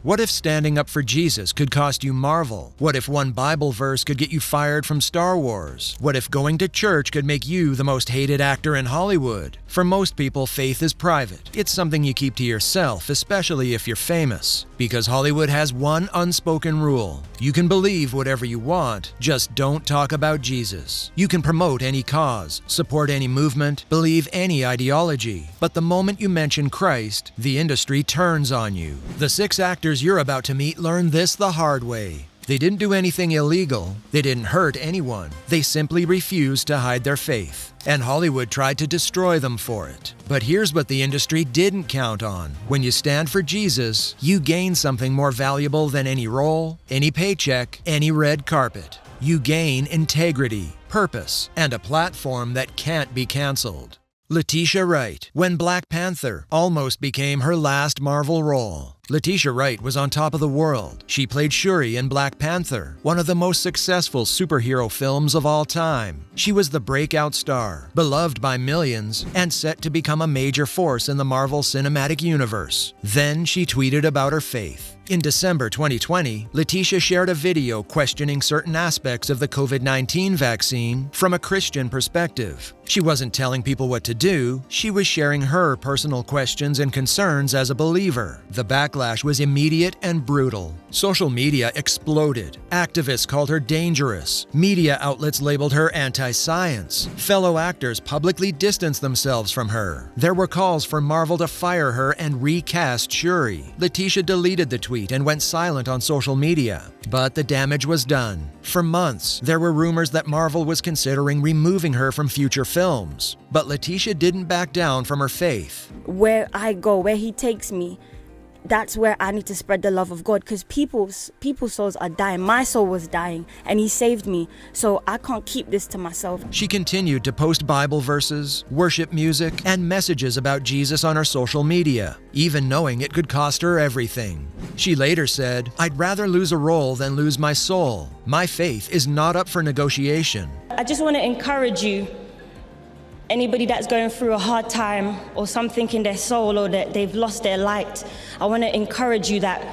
What if standing up for Jesus could cost you Marvel? What if one Bible verse could get you fired from Star Wars? What if going to church could make you the most hated actor in Hollywood? For most people, faith is private. It's something you keep to yourself, especially if you're famous. Because Hollywood has one unspoken rule. You can believe whatever you want, just don't talk about Jesus. You can promote any cause, support any movement, believe any ideology, but the moment you mention Christ, the industry turns on you. The 6 actors you're about to meet learned this the hard way. They didn't do anything illegal. They didn't hurt anyone. They simply refused to hide their faith. And Hollywood tried to destroy them for it. But here's what the industry didn't count on. When you stand for Jesus, you gain something more valuable than any role, any paycheck, any red carpet. You gain integrity, purpose, and a platform that can't be canceled. Letitia Wright, when Black Panther almost became her last Marvel role. Letitia Wright was on top of the world. She played Shuri in Black Panther, one of the most successful superhero films of all time. She was the breakout star, beloved by millions, and set to become a major force in the Marvel Cinematic Universe. Then she tweeted about her faith. In December 2020, Letitia shared a video questioning certain aspects of the COVID-19 vaccine from a Christian perspective. She wasn't telling people what to do, she was sharing her personal questions and concerns as a believer. The backlash was immediate and brutal. Social media exploded. Activists called her dangerous. Media outlets labeled her anti-science. Fellow actors publicly distanced themselves from her. There were calls for Marvel to fire her and recast Shuri. Letitia deleted the tweet and went silent on social media. But the damage was done. For months, there were rumors that Marvel was considering removing her from future films. But Letitia didn't back down from her faith. Where I go, where he takes me, that's where I need to spread the love of God, because people's souls are dying. My soul was dying, and he saved me, so I can't keep this to myself. She continued to post Bible verses, worship music, and messages about Jesus on her social media, even knowing it could cost her everything. She later said, "I'd rather lose a role than lose my soul. My faith is not up for negotiation." I just want to encourage you, anybody that's going through a hard time or something in their soul, or that they've lost their light, I want to encourage you that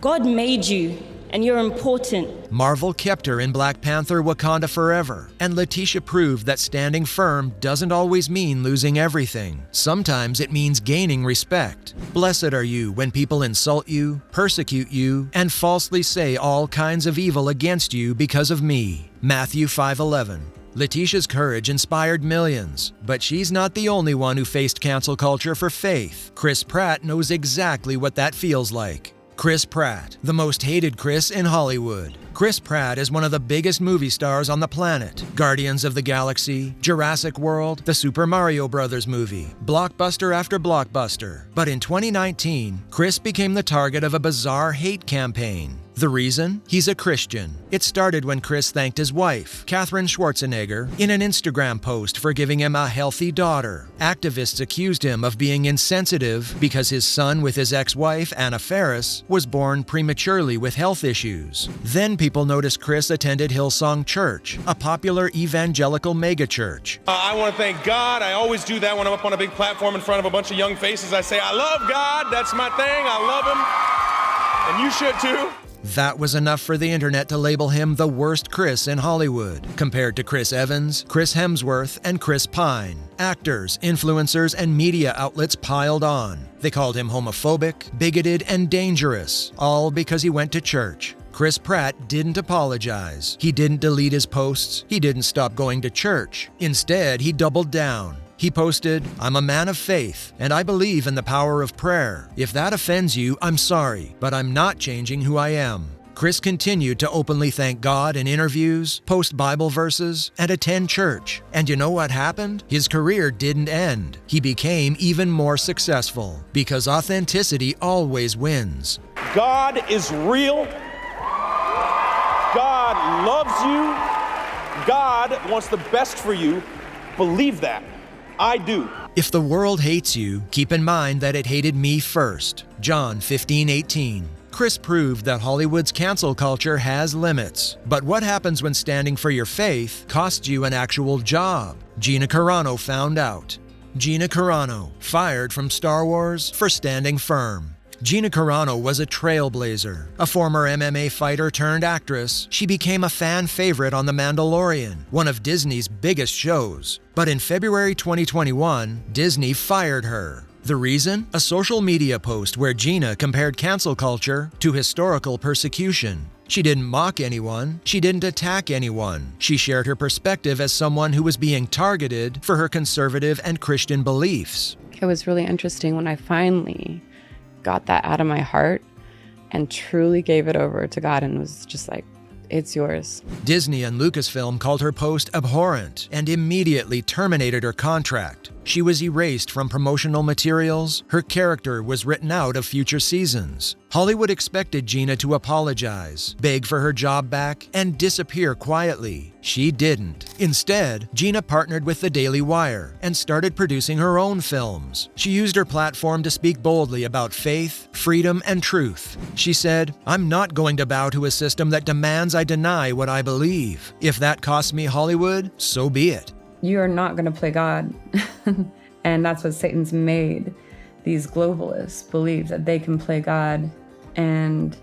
God made you and you're important. Marvel kept her in Black Panther: Wakanda Forever, and Letitia proved that standing firm doesn't always mean losing everything. Sometimes it means gaining respect. Blessed are you when people insult you, persecute you, and falsely say all kinds of evil against you because of me. Matthew 5:11. Letitia's courage inspired millions, but she's not the only one who faced cancel culture for faith. Chris Pratt knows exactly what that feels like. Chris Pratt, the most hated Chris in Hollywood. Chris Pratt is one of the biggest movie stars on the planet. Guardians of the Galaxy, Jurassic World, the Super Mario Bros. Movie, blockbuster after blockbuster. But in 2019, Chris became the target of a bizarre hate campaign. The reason? He's a Christian. It started when Chris thanked his wife, Katherine Schwarzenegger, in an Instagram post for giving him a healthy daughter. Activists accused him of being insensitive because his son with his ex-wife, Anna Faris, was born prematurely with health issues. Then people noticed Chris attended Hillsong Church, a popular evangelical megachurch. I want to thank God. I always do that when I'm up on a big platform in front of a bunch of young faces. I say, I love God. That's my thing. I love him. And you should too. That was enough for the internet to label him the worst Chris in Hollywood, compared to Chris Evans, Chris Hemsworth, and Chris Pine. Actors, influencers, and media outlets piled on. They called him homophobic, bigoted, and dangerous, all because he went to church. Chris Pratt didn't apologize. He didn't delete his posts. He didn't stop going to church. Instead, he doubled down. He posted, "I'm a man of faith, and I believe in the power of prayer. If that offends you, I'm sorry, but I'm not changing who I am." Chris continued to openly thank God in interviews, post Bible verses, and attend church. And you know what happened? His career didn't end. He became even more successful, because authenticity always wins. God is real. God loves you. God wants the best for you. Believe that. I do. If the world hates you, keep in mind that it hated me first. John 15:18. Chris proved that Hollywood's cancel culture has limits. But what happens when standing for your faith costs you an actual job? Gina Carano found out. Gina Carano, fired from Star Wars for standing firm. Gina Carano was a trailblazer. A former MMA fighter turned actress, she became a fan favorite on The Mandalorian, one of Disney's biggest shows. But in February 2021, Disney fired her. The reason? A social media post where Gina compared cancel culture to historical persecution. She didn't mock anyone. She didn't attack anyone. She shared her perspective as someone who was being targeted for her conservative and Christian beliefs. It was really interesting when I finally got that out of my heart and truly gave it over to God and was just like, it's yours. Disney and Lucasfilm called her post abhorrent and immediately terminated her contract. She was erased from promotional materials. Her character was written out of future seasons. Hollywood expected Gina to apologize, beg for her job back, and disappear quietly. She didn't. Instead, Gina partnered with the Daily Wire and started producing her own films. She used her platform to speak boldly about faith, freedom, and truth. She said, "I'm not going to bow to a system that demands I deny what I believe. If that costs me Hollywood, so be it." You are not going to play God. And that's what Satan's made these globalists believe, that they can play God and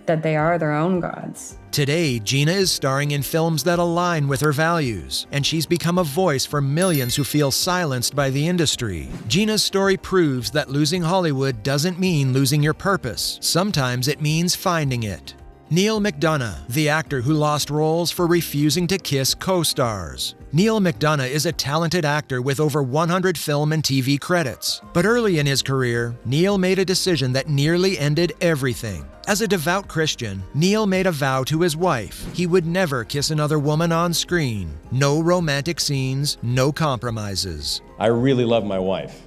that they are their own gods. Today, Gina is starring in films that align with her values, and she's become a voice for millions who feel silenced by the industry. Gina's story proves that losing Hollywood doesn't mean losing your purpose. Sometimes it means finding it. Neal McDonough, the actor who lost roles for refusing to kiss co-stars. Neal McDonough is a talented actor with over 100 film and TV credits. But early in his career, Neal made a decision that nearly ended everything. As a devout Christian, Neal made a vow to his wife. He would never kiss another woman on screen. No romantic scenes, no compromises. I really love my wife.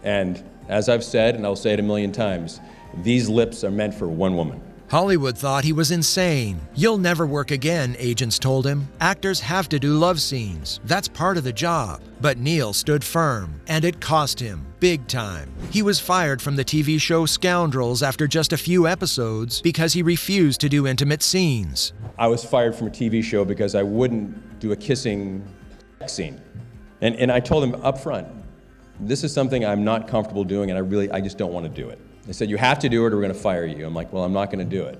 And as I've said, and I'll say it a million times, these lips are meant for one woman. Hollywood thought he was insane. "You'll never work again," agents told him. "Actors have to do love scenes. That's part of the job." But Neal stood firm, and it cost him big time. He was fired from the TV show Scoundrels after just a few episodes because he refused to do intimate scenes. I was fired from a TV show because I wouldn't do a kissing scene. And I told him up front, this is something I'm not comfortable doing, and I just don't want to do it. They said, "You have to do it or we're going to fire you." I'm like, well, I'm not going to do it.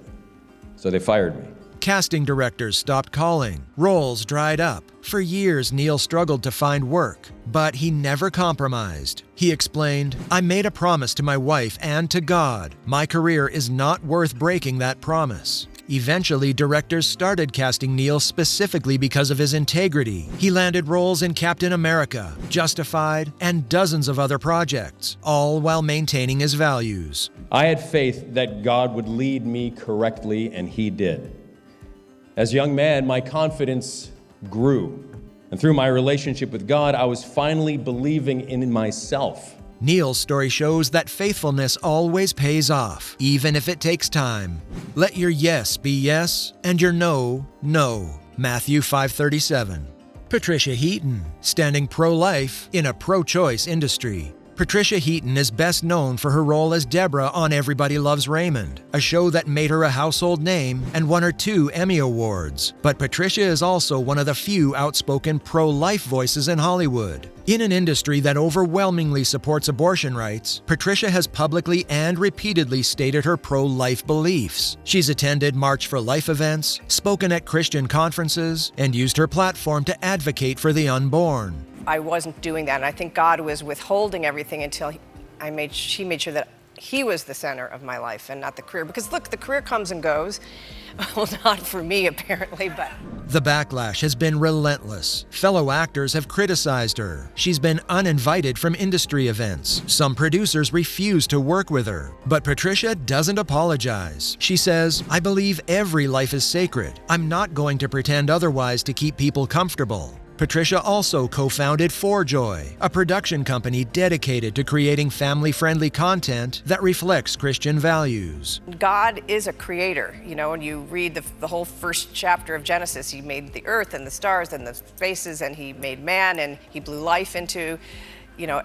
So they fired me. Casting directors stopped calling. Roles dried up. For years, Neal struggled to find work, but he never compromised. He explained, "I made a promise to my wife and to God. My career is not worth breaking that promise." Eventually, directors started casting Neal specifically because of his integrity. He landed roles in Captain America, Justified, and dozens of other projects, all while maintaining his values. I had faith that God would lead me correctly, and He did. As a young man, my confidence grew. And through my relationship with God, I was finally believing in myself. Neal's story shows that faithfulness always pays off, even if it takes time. Let your yes be yes, and your no, no. Matthew 5:37. Patricia Heaton, standing pro-life in a pro-choice industry. Patricia Heaton is best known for her role as Deborah on Everybody Loves Raymond, a show that made her a household name and won her 2 Emmy Awards. But Patricia is also one of the few outspoken pro-life voices in Hollywood. In an industry that overwhelmingly supports abortion rights, Patricia has publicly and repeatedly stated her pro-life beliefs. She's attended March for Life events, spoken at Christian conferences, and used her platform to advocate for the unborn. I wasn't doing that, and I think God was withholding everything until she made sure that He was the center of my life and not the career. Because look, the career comes and goes. Well, not for me, apparently, but... The backlash has been relentless. Fellow actors have criticized her. She's been uninvited from industry events. Some producers refuse to work with her. But Patricia doesn't apologize. She says, "I believe every life is sacred. I'm not going to pretend otherwise to keep people comfortable." Patricia also co-founded ForJoy, a production company dedicated to creating family-friendly content that reflects Christian values. God is a creator, you know, and you read the whole first chapter of Genesis. He made the earth and the stars and the spaces, and He made man, and He blew life into,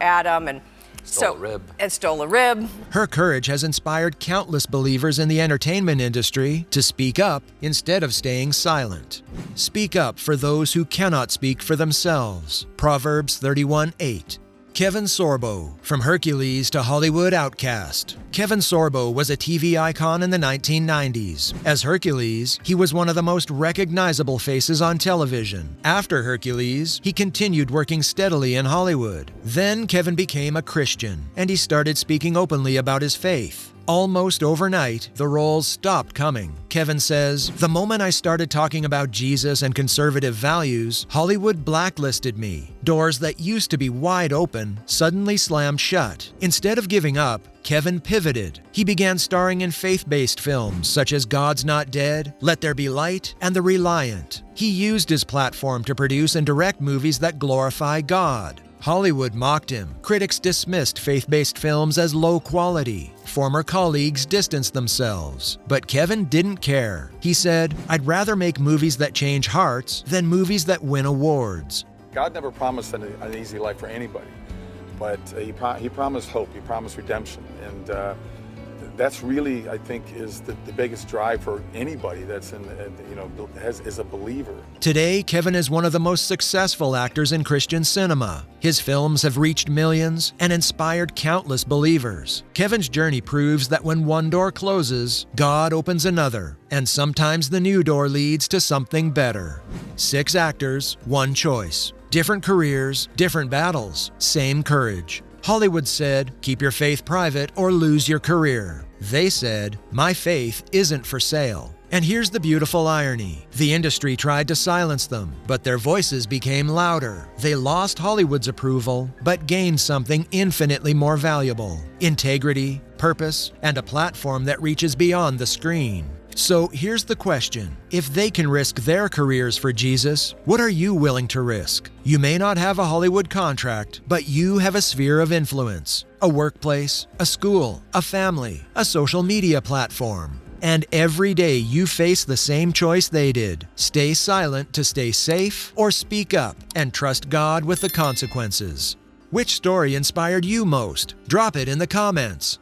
Adam, and stole a rib. Her courage has inspired countless believers in the entertainment industry to speak up instead of staying silent. Speak up for those who cannot speak for themselves. Proverbs 31:8. Kevin Sorbo, from Hercules to Hollywood outcast. Kevin Sorbo was a TV icon in the 1990s. As Hercules, he was one of the most recognizable faces on television. After Hercules, he continued working steadily in Hollywood. Then Kevin became a Christian, and he started speaking openly about his faith. Almost overnight, the roles stopped coming. Kevin says, "The moment I started talking about Jesus and conservative values, Hollywood blacklisted me. Doors that used to be wide open suddenly slammed shut. Instead of giving up, Kevin pivoted. He began starring in faith-based films such as God's Not Dead, Let There Be Light, and The Reliant. He used his platform to produce and direct movies that glorify God. Hollywood mocked him. Critics dismissed faith-based films as low quality. Former colleagues distanced themselves. But Kevin didn't care. He said, "I'd rather make movies that change hearts than movies that win awards." God never promised an easy life for anybody, but he promised hope, he promised redemption, and that's really, I think, is the biggest drive for anybody that's is a believer. Today, Kevin is one of the most successful actors in Christian cinema. His films have reached millions and inspired countless believers. Kevin's journey proves that when one door closes, God opens another, and sometimes the new door leads to something better. 6 actors, 1 choice. Different careers, different battles, same courage. Hollywood said, "Keep your faith private or lose your career." They said, "My faith isn't for sale." And here's the beautiful irony. The industry tried to silence them, but their voices became louder. They lost Hollywood's approval, but gained something infinitely more valuable: integrity, purpose, and a platform that reaches beyond the screen. So here's the question. If they can risk their careers for Jesus, what are you willing to risk? You may not have a Hollywood contract, but you have a sphere of influence, a workplace, a school, a family, a social media platform. And every day you face the same choice they did: stay silent to stay safe, or speak up and trust God with the consequences. Which story inspired you most? Drop it in the comments.